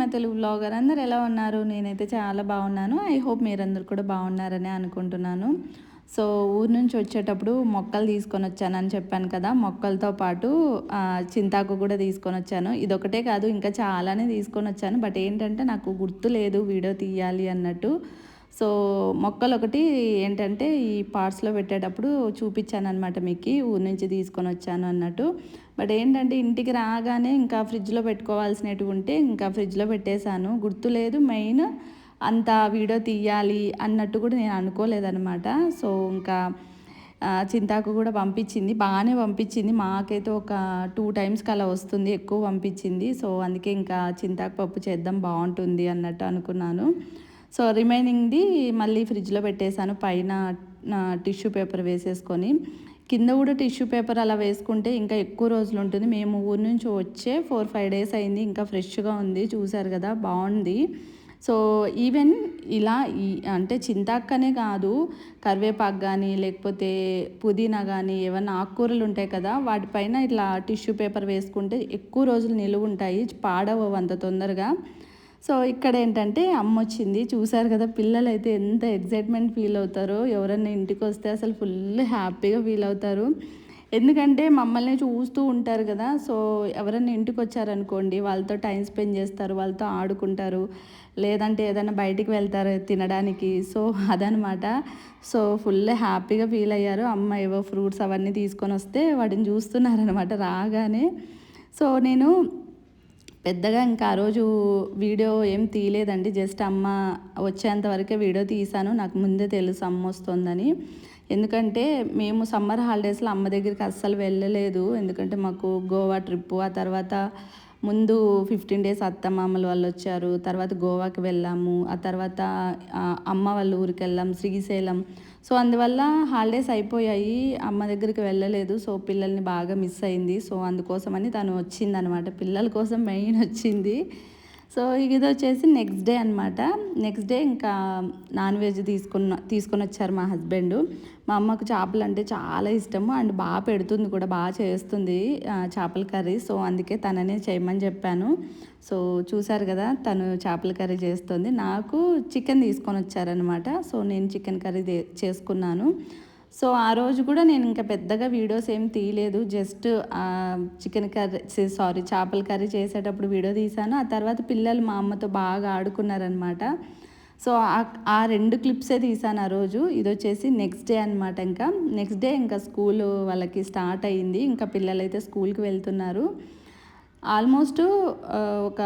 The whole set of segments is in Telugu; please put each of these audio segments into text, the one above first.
మా తెలుగు వ్లాగర్ అందరు ఎలా ఉన్నారు? నేనైతే చాలా బాగున్నాను. ఐ హోప్ మీరందరూ కూడా బాగున్నారని అనుకుంటున్నాను. సో ఊరు నుంచి వచ్చేటప్పుడు మొక్కలు తీసుకొని వచ్చానని చెప్పాను కదా, మొక్కలతో పాటు చింతాకు కూడా తీసుకొని వచ్చాను. ఇదొకటే కాదు, ఇంకా చాలానే తీసుకొని వచ్చాను. బట్ ఏంటంటే నాకు గుర్తు లేదు వీడియో తీయాలి అన్నట్టు. సో మొక్కలు ఒకటి ఏంటంటే ఈ పార్ట్స్లో పెట్టేటప్పుడు చూపించాను అనమాట, మీకు ఊరు నుంచి తీసుకొని వచ్చాను అన్నట్టు. బట్ ఏంటంటే ఇంటికి రాగానే ఇంకా ఫ్రిడ్జ్లో పెట్టుకోవాల్సినవి ఉంటే ఇంకా ఫ్రిడ్జ్లో పెట్టేశాను, గుర్తులేదు. మెయిన్ అంత వీడియో తీయాలి అన్నట్టు కూడా నేను అనుకోలేదనమాట. సో ఇంకా చింతాకు కూడా పంపించింది, బాగానే పంపించింది. మాకైతే ఒక 2 టైమ్స్కి అలా వస్తుంది, ఎక్కువ పంపించింది. సో అందుకే ఇంకా చింతాకు పప్పు చేద్దాం బాగుంటుంది అన్నట్టు అనుకున్నాను. సో రిమైనింగ్ది మళ్ళీ ఫ్రిడ్జ్లో పెట్టేశాను, పైన టిష్యూ పేపర్ వేసేసుకొని. కింద కూడా టిష్యూ పేపర్ అలా వేసుకుంటే ఇంకా ఎక్కువ రోజులు ఉంటుంది. మేము ఊరి నుంచి వచ్చే 4-5 డేస్ అయింది, ఇంకా ఫ్రెష్గా ఉంది. చూసారు కదా, బాగుంది. సో ఈవెన్ ఇలా అంటే చింతాకనే కాదు, కరివేపాకు కానీ లేకపోతే పుదీనా కానీ ఏమన్నా ఆకుకూరలు ఉంటాయి కదా, వాటిపైన ఇట్లా టిష్యూ పేపర్ వేసుకుంటే ఎక్కువ రోజులు నిలువ ఉంటాయి, పాడవు అంత తొందరగా. సో ఇక్కడ ఏంటంటే అమ్మ వచ్చింది, చూసారు కదా, పిల్లలు అయితే ఎంత ఎగ్జైట్మెంట్ ఫీల్ అవుతారో. ఎవరన్నా ఇంటికి వస్తే అసలు ఫుల్ హ్యాపీగా ఫీల్ అవుతారు. ఎందుకంటే మమ్మల్ని చూస్తూ ఉంటారు కదా. సో ఎవరన్నా ఇంటికి వచ్చారనుకోండి, వాళ్ళతో టైం స్పెండ్ చేస్తారు, వాళ్ళతో ఆడుకుంటారు, లేదంటే ఏదైనా బయటికి వెళ్తారు తినడానికి. సో అదనమాట. సో ఫుల్ హ్యాపీగా ఫీల్ అయ్యారు. అమ్మ ఏవో ఫ్రూట్స్ అవన్నీ తీసుకొని వస్తే వాటిని చూస్తున్నారనమాట రాగానే. సో నేను పెద్దగా ఇంకా ఆ రోజు వీడియో ఏం తీయలేదండి, జస్ట్ అమ్మ వచ్చేంత వరకే వీడియో తీశాను. నాకు ముందే తెలుసు అమ్మ వస్తుందని. ఎందుకంటే మేము సమ్మర్ హాలిడేస్లో అమ్మ దగ్గరికి అస్సలు వెళ్ళలేదు. ఎందుకంటే మాకు గోవా ట్రిప్పు, ఆ తర్వాత ముందు 15 డేస్ అత్తమామలు వాళ్ళు వచ్చారు, తర్వాత గోవాకి వెళ్ళాము, ఆ తర్వాత అమ్మ వాళ్ళ ఊరికి వెళ్ళాం, శ్రీశైలం. సో అందువల్ల హాలిడేస్ అయిపోయాయి, అమ్మ దగ్గరికి వెళ్ళలేదు. సో పిల్లల్ని బాగా మిస్ అయింది. సో అందుకోసమని తను వచ్చిందనమాట, పిల్లల కోసం మెయిన్ వచ్చింది. సో ఇది వచ్చేసి నెక్స్ట్ డే అనమాట. నెక్స్ట్ డే ఇంకా నాన్ వెజ్ తీసుకొని వచ్చారు మా హస్బెండ్. మా అమ్మకు చేపలు అంటే చాలా ఇష్టము, అండ్ బాగా పెడుతుంది కూడా, బాగా చేస్తుంది చేపల కర్రీ. సో అందుకే తననే చేయమని చెప్పాను. సో చూసారు కదా, తను చేపల కర్రీ చేస్తుంది. నాకు చికెన్ తీసుకొని వచ్చారనమాట. సో నేను చికెన్ కర్రీ చేసుకున్నాను. సో ఆ రోజు కూడా నేను ఇంకా పెద్దగా వీడియోస్ ఏం తీయలేదు, జస్ట్ చికెన్ కర్రీ చేపల కర్రీ చేసేటప్పుడు వీడియో తీశాను. ఆ తర్వాత పిల్లలు మా అమ్మతో బాగా ఆడుకున్నారనమాట. సో ఆ 2 క్లిప్సే తీసాను ఆ రోజు. ఇది వచ్చేసి నెక్స్ట్ డే అనమాట. ఇంకా నెక్స్ట్ డే ఇంకా స్కూల్ వాళ్ళకి స్టార్ట్ అయ్యింది, ఇంకా పిల్లలైతే స్కూల్కి వెళ్తున్నారు. ఆల్మోస్ట్ ఒక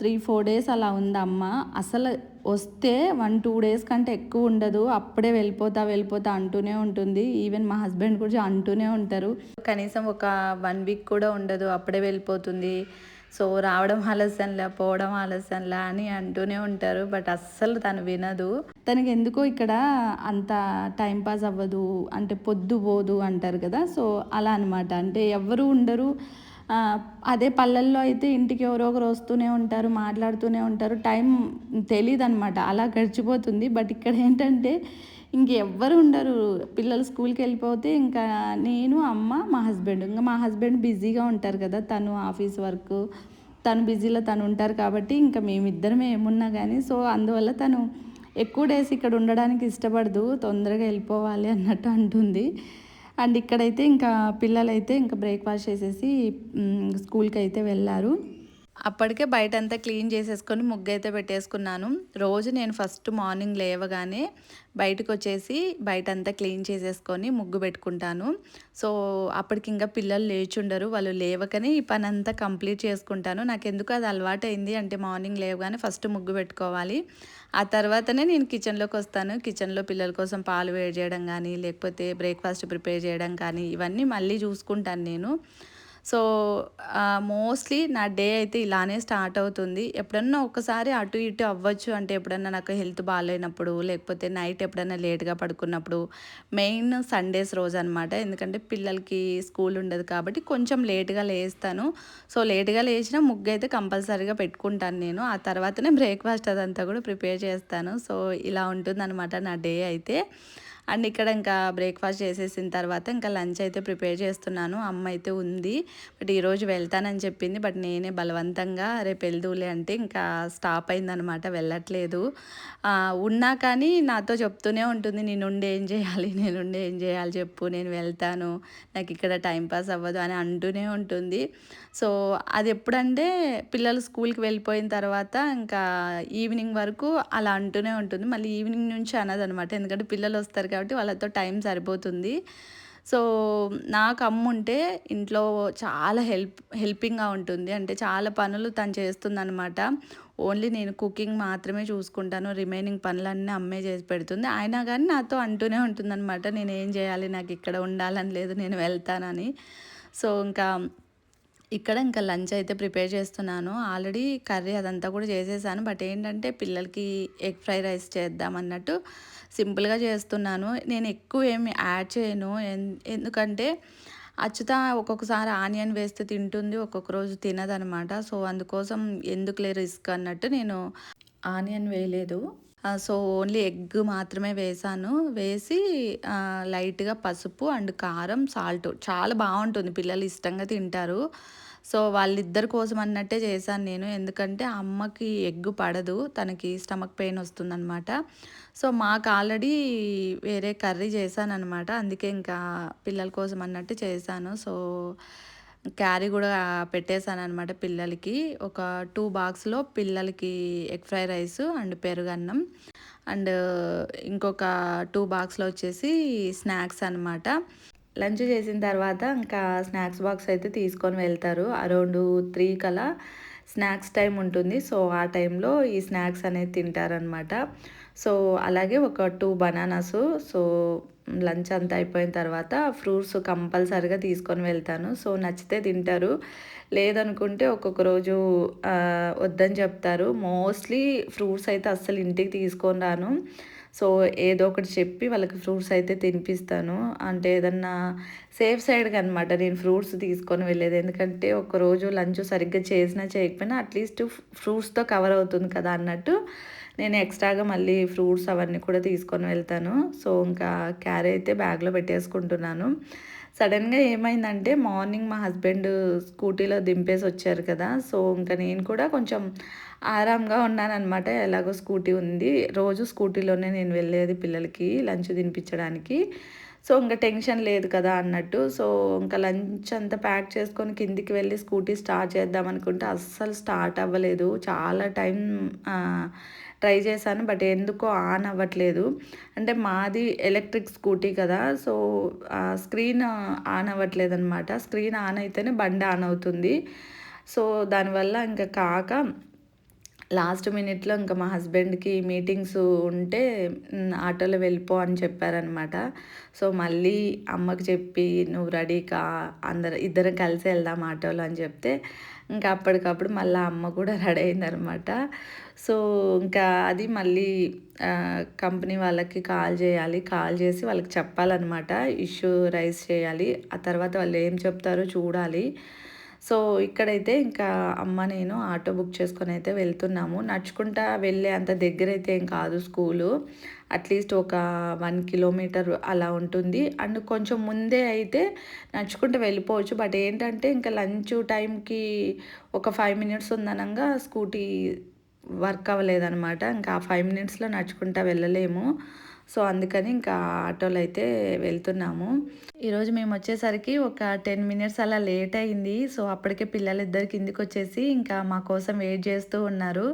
3-4 డేస్ అలా ఉంది అమ్మ. అసలు వస్తే 1-2 డేస్ కంటే ఎక్కువ ఉండదు, అప్పుడే వెళ్ళిపోతా అంటూనే ఉంటుంది. ఈవెన్ మా హస్బెండ్ కూడా అంటూనే ఉంటారు, కనీసం ఒక 1 వీక్ కూడా ఉండదు, అప్పుడే వెళ్ళిపోతుంది. సో రావడం ఆలస్యంలా, పోవడం ఆలస్యంలా అని అంటూనే ఉంటారు. బట్ అస్సలు తను వినదు. తనకి ఎందుకో ఇక్కడ అంత టైంపాస్ అవ్వదు, అంటే పొద్దు పోదు అంటారు కదా. సో అలా అనమాట. అంటే ఎవరు ఉండరు. అదే పల్లెల్లో అయితే ఇంటికి ఎవరో ఒకరు వస్తూనే ఉంటారు, మాట్లాడుతూనే ఉంటారు, టైం తెలీదు అనమాట, అలా గడిచిపోతుంది. బట్ ఇక్కడ ఏంటంటే ఇంకెవ్వరు ఉండరు. పిల్లలు స్కూల్కి వెళ్ళిపోతే ఇంకా నేను, అమ్మ, మా హస్బెండ్. ఇంకా మా హస్బెండ్ బిజీగా ఉంటారు కదా, తను ఆఫీస్ వర్క్, తను బిజీలో తను ఉంటారు కాబట్టి ఇంకా మేమిద్దరమే ఏమున్నా కానీ. సో అందువల్ల తను ఎక్కువ డేస్ ఇక్కడ ఉండడానికి ఇష్టపడదు, తొందరగా వెళ్ళిపోవాలి అన్నట్టు అంటుంది. అండ్ ఇక్కడైతే ఇంకా పిల్లలైతే ఇంకా బ్రేక్ఫాస్ట్ చేసేసి స్కూల్కి అయితే వెళ్ళారు. అప్పటికే బయటంతా క్లీన్ చేసేసుకొని ముగ్గు అయితే పెట్టేసుకున్నాను. రోజు నేను ఫస్ట్ మార్నింగ్ లేవగానే బయటకు వచ్చేసి బయటంతా క్లీన్ చేసేసుకొని ముగ్గు పెట్టుకుంటాను. సో అప్పటికి ఇంకా పిల్లలు లేచుండరు, వాళ్ళు లేవకనే ఈ పని అంతా కంప్లీట్ చేసుకుంటాను. నాకు ఎందుకు అది అలవాటైంది అంటే మార్నింగ్ లేవగానే ఫస్ట్ ముగ్గు పెట్టుకోవాలి, ఆ తర్వాతనే నేను కిచెన్లోకి వస్తాను. కిచెన్లో పిల్లల కోసం పాలు వేడి చేయడం కానీ లేకపోతే బ్రేక్ఫాస్ట్ ప్రిపేర్ చేయడం కానీ ఇవన్నీ మళ్ళీ చూసుకుంటాను నేను. సో మోస్ట్లీ నా డే అయితే ఇలానే స్టార్ట్ అవుతుంది. ఎప్పుడన్నా ఒకసారి అటు ఇటు అవ్వచ్చు, అంటే ఎప్పుడన్నా నాకు హెల్త్ బాగాలేనప్పుడు, లేకపోతే నైట్ ఎప్పుడన్నా లేట్గా పడుకున్నప్పుడు. మెయిన్ సండేస్ రోజు అనమాట, ఎందుకంటే పిల్లలకి స్కూల్ ఉండదు కాబట్టి కొంచెం లేట్గా లేస్తాను. సో లేట్గా లేచిన ముగ్గు అయితే కంపల్సరీగా పెట్టుకుంటాను నేను. ఆ తర్వాతనే బ్రేక్ఫాస్ట్ అదంతా కూడా ప్రిపేర్ చేస్తాను. సో ఇలా ఉంటుందన్నమాట నా డే అయితే. అండ్ ఇక్కడ ఇంకా బ్రేక్ఫాస్ట్ చేసేసిన తర్వాత ఇంకా లంచ్ అయితే ప్రిపేర్ చేస్తున్నాను. అమ్మ అయితే ఉంది, బట్ ఈరోజు వెళ్తానని చెప్పింది, బట్ నేనే బలవంతంగా రేపు వెళ్దూలే అంటే ఇంకా స్టాప్ అయిందనమాట, వెళ్ళట్లేదు. ఉన్నా కానీ నాతో చెప్తూనే ఉంటుంది, నేనుండి ఏం చేయాలి, నేనుండి ఏం చేయాలి చెప్పు, నేను వెళ్తాను, నాకు ఇక్కడ టైంపాస్ అవ్వదు అని అంటూనే ఉంటుంది. సో అది ఎప్పుడంటే పిల్లలు స్కూల్కి వెళ్ళిపోయిన తర్వాత ఇంకా ఈవినింగ్ వరకు అలా అంటూనే ఉంటుంది. మళ్ళీ ఈవినింగ్ నుంచి అనదనమాట, ఎందుకంటే పిల్లలు వస్తారు కాబట్టి వాళ్ళతో టైం సరిపోతుంది. సో నాకు అమ్ముంటే ఇంట్లో చాలా హెల్పింగ్గా ఉంటుంది, అంటే చాలా పనులు తను చేస్తుందనమాట. ఓన్లీ నేను కుకింగ్ మాత్రమే చూసుకుంటాను, రిమైనింగ్ పనులన్నీ అమ్మే చేసి పెడుతుంది. అయినా కానీ నాతో అంటూనే ఉంటుందన్నమాట, నేను ఏం చేయాలి, నాకు ఇక్కడ ఉండాలని లేదు, నేను వెళ్తానని. సో ఇంకా లంచ్ అయితే ప్రిపేర్ చేస్తున్నాను. ఆల్రెడీ కర్రీ అదంతా కూడా చేసేసాను, బట్ ఏంటంటే పిల్లలకి ఎగ్ ఫ్రై రైస్ చేద్దాం అన్నట్టు సింపుల్గా చేస్తున్నాను. నేను ఎక్కువ ఏమి యాడ్ చేయను, ఎందుకంటే అచ్యుత ఒక్కొక్కసారి ఆనియన్ వేస్తే తింటుంది, ఒక్కొక్క రోజు తినదనమాట. సో అందుకోసం ఎందుకులే రిస్క్ అన్నట్టు నేను ఆనియన్ వేయలేదు. సో ఓన్లీ ఎగ్ మాత్రమే వేసాను. వేసి లైట్గా పసుపు అండ్ కారం, సాల్ట్, చాలా బాగుంటుంది, పిల్లలు ఇష్టంగా తింటారు. సో వాళ్ళిద్దరి కోసం అన్నట్టే చేశాను నేను, ఎందుకంటే అమ్మకి ఎగ్ పడదు, తనకి స్టమక్ పెయిన్ వస్తుందన్నమాట. సో మాకు ఆల్రెడీ వేరే కర్రీ చేశానన్నమాట, అందుకే ఇంకా పిల్లల కోసం అన్నట్టు చేశాను. సో క్యారీ కూడా పెట్టేశాను అనమాట పిల్లలకి. ఒక 2 బాక్స్లో పిల్లలకి ఎగ్ ఫ్రై రైస్ అండ్ పెరుగన్నం, అండ్ ఇంకొక 2 బాక్స్లో వచ్చేసి స్నాక్స్ అనమాట. లంచ్ చేసిన తర్వాత ఇంకా స్నాక్స్ బాక్స్ అయితే తీసుకొని వెళ్తారు. అరౌండ్ 3 కలా స్నాక్స్ టైం ఉంటుంది. సో ఆ టైంలో ఈ స్నాక్స్ అనేది తింటారనమాట. సో అలాగే ఒక 2 బనానాసు. సో లంచ్ అంతా అయిపోయిన తర్వాత ఫ్రూట్స్ కంపల్సరిగా తీసుకొని వెళ్తాను. సో నచ్చితే తింటారు, లేదనుకుంటే ఒక్కొక్క రోజు వద్దని చెప్తారు. మోస్ట్లీ ఫ్రూట్స్ అయితే అస్సలు ఇంటికి తీసుకొని రాను. సో ఏదో ఒకటి చెప్పి వాళ్ళకి ఫ్రూట్స్ అయితే తినిపిస్తాను. అంటే ఏదన్నా సేఫ్ సైడ్గా అనమాట నేను ఫ్రూట్స్ తీసుకొని వెళ్ళేది, ఎందుకంటే ఒకరోజు లంచ్ సరిగ్గా చేసినా చేయకపోయినా అట్లీస్ట్ ఫ్రూట్స్తో కవర్ అవుతుంది కదా అన్నట్టు నేను ఎక్స్ట్రాగా మళ్ళీ ఫ్రూట్స్ అవన్నీ కూడా తీసుకొని వెళ్తాను. సో ఇంకా క్యారీ అయితే బ్యాగ్లో పెట్టేసుకుంటున్నాను. సడన్గా ఏమైందంటే మార్నింగ్ మా హస్బెండ్ స్కూటీలో దింపేసి వచ్చారు కదా. సో ఇంకా నేను కూడా కొంచెం ఆరాంగా ఉన్నానన్నమాట, ఎలాగో స్కూటీ ఉంది, రోజు స్కూటీలోనే నేను వెళ్ళేది పిల్లలకి లంచ్ తినిపించడానికి. సో ఇంకా టెన్షన్ లేదు కదా అన్నట్టు. సో ఇంకా లంచ్ అంతా ప్యాక్ చేసుకొని కిందికి వెళ్ళి స్కూటీ స్టార్ట్ చేద్దాం అనుకుంటే అస్సలు స్టార్ట్ అవ్వలేదు. చాలా టైం ట్రై చేశాను, బట్ ఎందుకో ఆన్ అవ్వట్లేదు. అంటే మాది ఎలక్ట్రిక్ స్కూటీ కదా, సో స్క్రీన్ ఆన్ అవ్వట్లేదు అనమాట. స్క్రీన్ ఆన్ అయితేనే బండి ఆన్ అవుతుంది. సో దానివల్ల ఇంకా కాక లాస్ట్ మినిట్లో ఇంకా మా హస్బెండ్కి మీటింగ్స్ ఉంటే ఆటోలో వెళ్ళిపో అని చెప్పారనమాట. సో మళ్ళీ అమ్మకి చెప్పి నువ్వు రెడీ కా, ఇద్దరం కలిసి వెళ్దాం ఆటోలో అని చెప్తే ఇంకా అప్పటికప్పుడు మళ్ళీ అమ్మ కూడా రెడీ అయిందనమాట. సో ఇంకా అది మళ్ళీ కంపెనీ వాళ్ళకి కాల్ చేయాలి, కాల్ చేసి వాళ్ళకి చెప్పాలన్నమాట, ఇష్యూ రైజ్ చేయాలి. ఆ తర్వాత వాళ్ళు ఏం చెప్తారో చూడాలి. సో ఇక్కడైతే ఇంకా అమ్మ నేను ఆటో బుక్ చేసుకొని అయితే వెళ్తున్నాము. నడుచుకుంటా వెళ్ళే అంత దగ్గర అయితే ఏం కాదు స్కూలు, అట్లీస్ట్ ఒక 1 కిలోమీటర్ అలా ఉంటుంది. అండ్ కొంచెం ముందే అయితే నడుచుకుంటూ వెళ్ళిపోవచ్చు, బట్ ఏంటంటే ఇంకా లంచ్ టైంకి ఒక 5 మినిట్స్ ఉందనంగా స్కూటీ వర్క్ అవ్వలేదనమాట. ఇంకా ఆ 5 మినిట్స్లో నడుచుకుంటా వెళ్ళలేము. సో అందుకని ఇంకా ఆటోలో అయితే వెళ్తున్నాము. ఈరోజు మేము వచ్చేసరికి ఒక 10 మినిట్స్ అలా లేట్ అయింది. సో అప్పటికే పిల్లలిద్దరు కిందికి వచ్చేసి ఇంకా మా కోసం వెయిట్ చేస్తూ ఉన్నారు.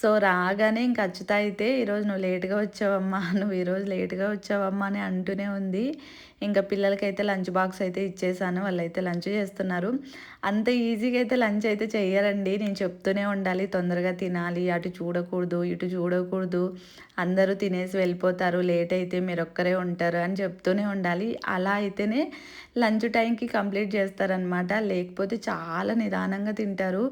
సో రాగానే ఇంక అచ్యుత అయితే ఈరోజు నువ్వు లేట్గా వచ్చావమ్మా, నువ్వు ఈరోజు లేట్గా వచ్చావమ్మా అని అంటూనే ఉంది. ఇంకా పిల్లలకైతే లంచ్ బాక్స్ అయితే ఇచ్చేసాను, వాళ్ళైతే లంచ్ చేస్తున్నారు. అంత ఈజీగా అయితే లంచ్ అయితే చెయ్యరండి, నేను చెప్తూనే ఉండాలి తొందరగా తినాలి, అటు చూడకూడదు ఇటు చూడకూడదు, అందరూ తినేసి వెళ్ళిపోతారు, లేట్ అయితే మీరు ఒక్కరే ఉంటారు అని చెప్తూనే ఉండాలి. అలా అయితేనే లంచ్ టైంకి కంప్లీట్ చేస్తారనమాట, లేకపోతే చాలా నిదానంగా తింటారు.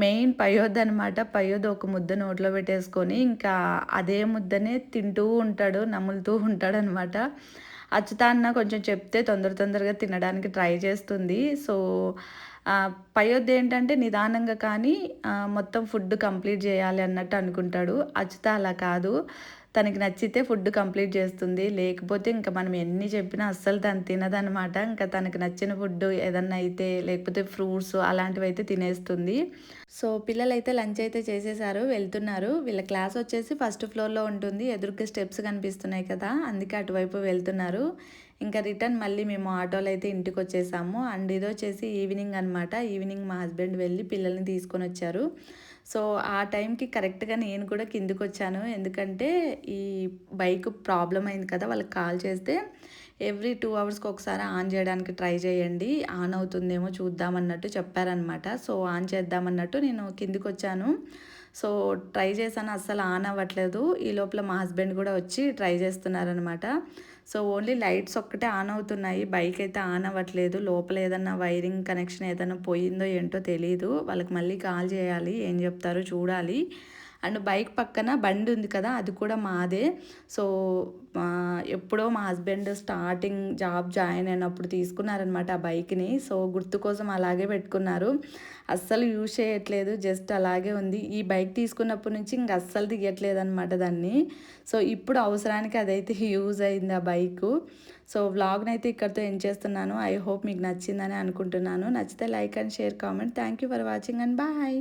మెయిన్ పయోద్ అనమాట, పయోద్ ఒక ముద్ద నోట్లో పెట్టేసుకొని ఇంకా అదే ముద్దనే తింటూ ఉంటాడు, నములుతూ ఉంటాడు అనమాట. అచ్యుత అన్న కొంచెం చెప్తే తొందరగా తినడానికి ట్రై చేస్తుంది. సో పయ్యొద్దు ఏంటంటే నిదానంగా కానీ మొత్తం ఫుడ్ కంప్లీట్ చేయాలి అన్నట్టు అనుకుంటాడు. అచ్యుత అలా కాదు. తనకి నచ్చితే ఫుడ్ కంప్లీట్ చేస్తుంది. లేకపోతే ఇంక మనం ఎన్ని చెప్పినా అస్సలు తను తినదనమాట. ఇంకా తనకి నచ్చిన ఫుడ్ ఏదన్నా అయితే లేకపోతే ఫ్రూట్స్ అలాంటివైతే తినేస్తుంది. సో పిల్లలైతే లంచ్ అయితే చేసేసారు. వెళ్తున్నారు. వీళ్ళ క్లాస్ వచ్చేసి ఫస్ట్ ఫ్లోర్‌లో ఉంటుంది. ఎదురుగా స్టెప్స్ కనిపిస్తున్నాయి కదా! అందుకే అటువైపు వెళ్తున్నారు. ఇంకా రిటర్న్ మళ్ళీ మేము ఆటోలో అయితే ఇంటికొచ్చేసాము. అండ్ ఇదొచ్చేసి ఈవినింగ్ అనమాట. ఈవినింగ్ మా హస్బెండ్ వెళ్ళి పిల్లల్ని తీసుకొనొచ్చారు. సో, ఆ టైంకి కరెక్ట్‌గా నేను కూడా కిందకొచ్చాను. ఎందుకంటే, ఈ బైక్ ప్రాబ్లమ్ అయింది కదా! వాళ్ళకి కాల్ చేస్తే, ఎవ్రీ 2 అవర్స్‌కి ఒకసారి ఆన్ చేయడానికి ట్రై చేయండి. ఆన్ అవుతుందేమో చూద్దామన్నట్టు చెప్పారనమాట. సో, ఆన్ చేద్దామన్నట్టు నేను కిందకొచ్చాను. సో, ట్రై చేశాను. అస్సలు ఆన్ అవ్వట్లేదు. ఈ లోపల మా హస్బెండ్ కూడా వచ్చి ట్రై చేస్తున్నారనమాట. సో, ఓన్లీ లైట్స్ ఒక్కటే ఆన్ అవుతున్నాయి. బైక్ అయితే ఆన్ అవ్వట్లేదు. లోపల ఏదన్నా వైరింగ్ కనెక్షన్ ఏదన్నా పోయిందో ఏంటో తెలీదు. వాళ్ళకి మళ్ళీ కాల్ చేయాలి. ఏం చెప్తారో చూడాలి. అండ్ బైక్ పక్కన బండి ఉంది కదా! అది కూడా మాదే. సో, ఎప్పుడో మా హస్బెండ్ స్టార్టింగ్ జాబ్ జాయిన్ అయినప్పుడు తీసుకున్నారనమాట ఆ బైక్‌ని. సో, గుర్తు కోసం అలాగే పెట్టుకున్నారు. అస్సలు యూజ్ చేయట్లేదు. జస్ట్ అలాగే ఉంది. ఈ బైక్ తీసుకున్నప్పటి నుంచి ఇంక అస్సలు తీయట్లేదనమాట దాన్ని. సో, ఇప్పుడు అవసరానికి అదైతే యూజ్ అయింది ఆ బైకు. సో, వ్లాగ్‌నైతే ఇక్కడితో ఎండ్ చేస్తున్నాను. ఐ హోప్ మీకు నచ్చిందని అనుకుంటున్నాను. నచ్చితే like and share, comment. Thank you for watching and bye.